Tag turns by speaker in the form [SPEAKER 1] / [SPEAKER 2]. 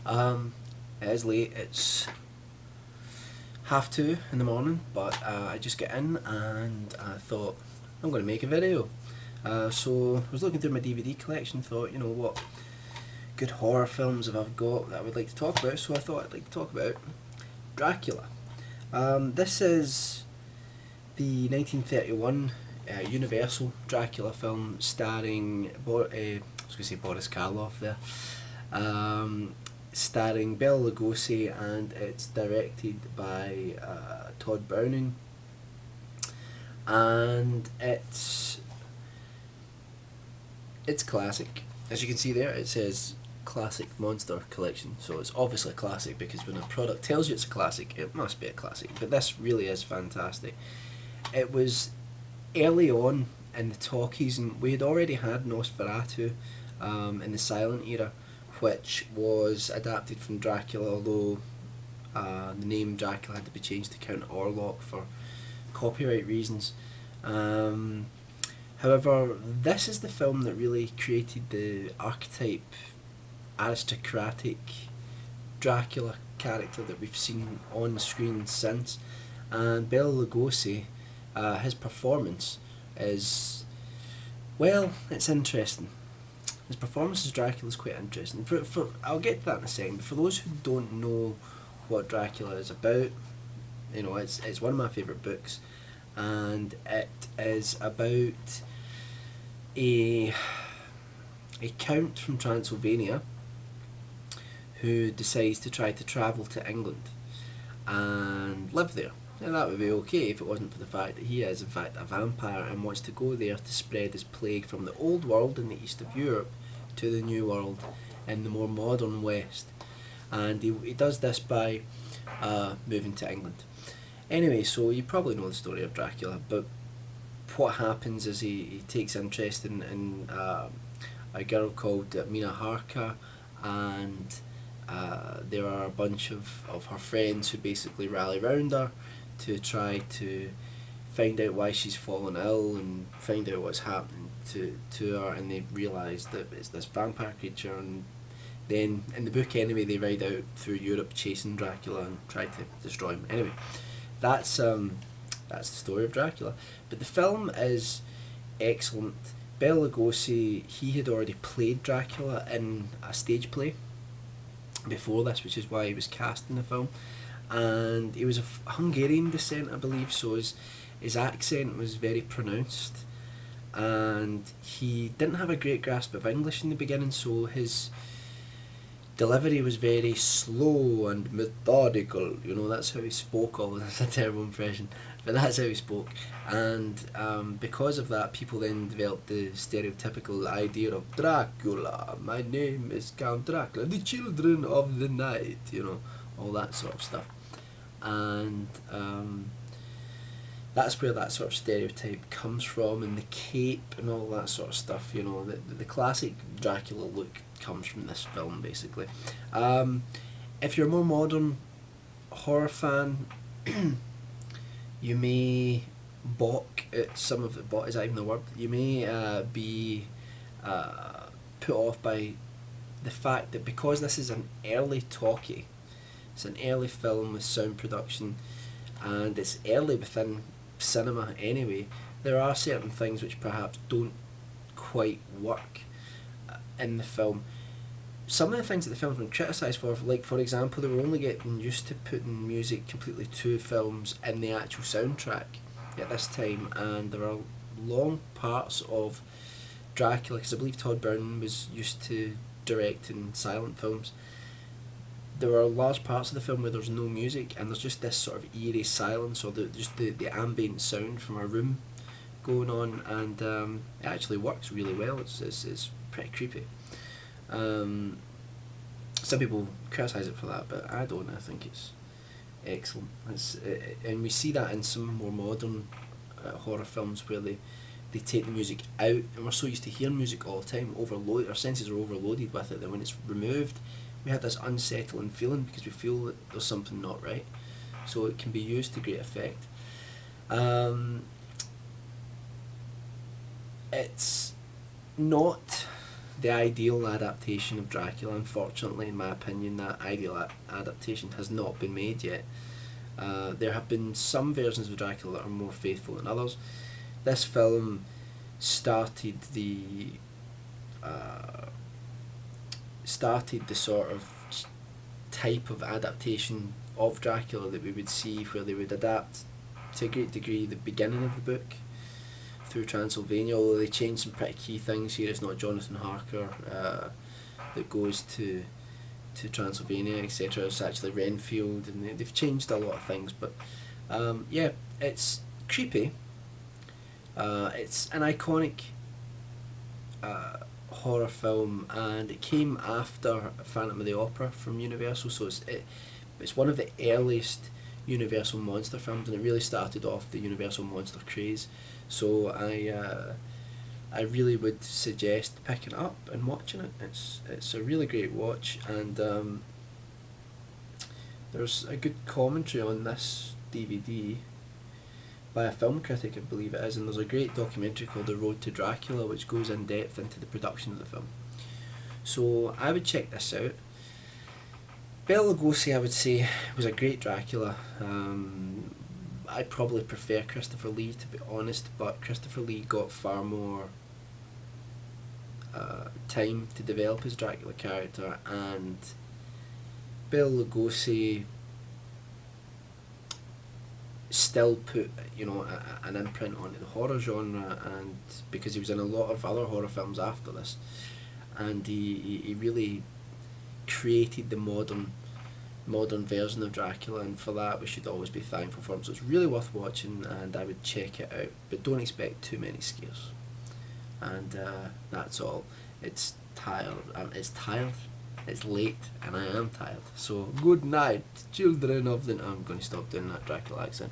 [SPEAKER 1] Um, it is late. It's 2:30 in the morning, but I just get in and I thought I'm going to make a video. So I was looking through my DVD collection. Thought, you know what, good horror films have I got that I would like to talk about. So I thought I'd like to talk about Dracula. This is the 1931 Universal Dracula film starring I was going to say Boris Karloff there. Starring Bela Lugosi, and it's directed by Tod Browning, and it's classic. As you can see there, it says classic monster collection, so it's obviously a classic because when a product tells you it's a classic, it must be a classic. But this really is fantastic. It was early on in the talkies, and we had already had Nosferatu in the silent era, which was adapted from Dracula, although the name Dracula had to be changed to Count Orlok for copyright reasons. However, this is the film that really created the archetype aristocratic Dracula character that we've seen on screen since. And Bela Lugosi, his performance is, well, it's interesting. His performance as Dracula is quite interesting. I'll get to that in a second. But for those who don't know what Dracula is about, you know, it's one of my favourite books, and it is about a count from Transylvania who decides to try to travel to England and live there. Now that would be okay if it wasn't for the fact that he is in fact a vampire and wants to go there to spread his plague from the old world in the east of Europe to the new world in the more modern west. And he does this by moving to England. Anyway, so you probably know the story of Dracula, but what happens is he takes interest in a girl called Mina Harker, and there are a bunch of her friends who basically rally round her to try to find out why she's fallen ill and find out what's happening to her, and they realise that it's this vampire creature, and then in the book anyway they ride out through Europe chasing Dracula and try to destroy him. Anyway, that's the story of Dracula. But the film is excellent. Bela Lugosi, he had already played Dracula in a stage play before this, which is why he was cast in the film. And he was of Hungarian descent, I believe, so his accent was very pronounced. And he didn't have a great grasp of English in the beginning, so his delivery was very slow and methodical. You know, that's how he spoke. All that's a terrible impression, but that's how he spoke. And because of that, people then developed the stereotypical idea of Dracula. My name is Count Dracula, the children of the night. You know, all that sort of stuff. And that's where that sort of stereotype comes from, and the cape and all that sort of stuff. You know, the classic Dracula look comes from this film, basically. If you're a more modern horror fan, you may balk at some of it. Balk, is that even the word? You may be put off by the fact that because this is an early talkie, it's an early film with sound production, and it's early within cinema anyway, there are certain things which perhaps don't quite work in the film. Some of the things that the film's been criticised for, like for example, they were only getting used to putting music completely to films in the actual soundtrack at this time, and there are long parts of Dracula, because I believe Tod Browning was used to directing silent films. There are large parts of the film where there's no music and there's just this sort of eerie silence, or the ambient sound from a room going on, and it actually works really well. It's pretty creepy. Some people criticise it for that, but I don't. I think it's excellent. And we see that in some more modern horror films where they take the music out, and we're so used to hearing music all the time, overload, our senses are overloaded with it, that when it's removed we have this unsettling feeling because we feel that there's something not right. So it can be used to great effect. It's not the ideal adaptation of Dracula. Unfortunately, in my opinion, that ideal adaptation has not been made yet. There have been some versions of Dracula that are more faithful than others. This film started the sort of type of adaptation of Dracula that we would see, where they would adapt to a great degree the beginning of the book through Transylvania, although they changed some pretty key things here. It's not Jonathan Harker that goes to Transylvania, etc. It's actually Renfield, and they've changed a lot of things. But yeah, it's creepy. It's an iconic horror film, and it came after Phantom of the Opera from Universal, so it's one of the earliest Universal monster films, and it really started off the Universal monster craze. So I really would suggest picking it up and watching it. It's a really great watch, and there's a good commentary on this DVD by a film critic, I believe it is, and there's a great documentary called The Road to Dracula, which goes in depth into the production of the film. So I would check this out. Bela Lugosi, I would say, was a great Dracula. I probably prefer Christopher Lee, to be honest, but Christopher Lee got far more time to develop his Dracula character, and Bela Lugosi still put, you know, an imprint onto the horror genre, and because he was in a lot of other horror films after this, and he really created the modern version of Dracula, and for that we should always be thankful for him. So it's really worth watching, and I would check it out, but don't expect too many scares. And that's all. It's tired. It's late, and I am tired. So good night, children of the. I'm going to stop doing that Dracula accent.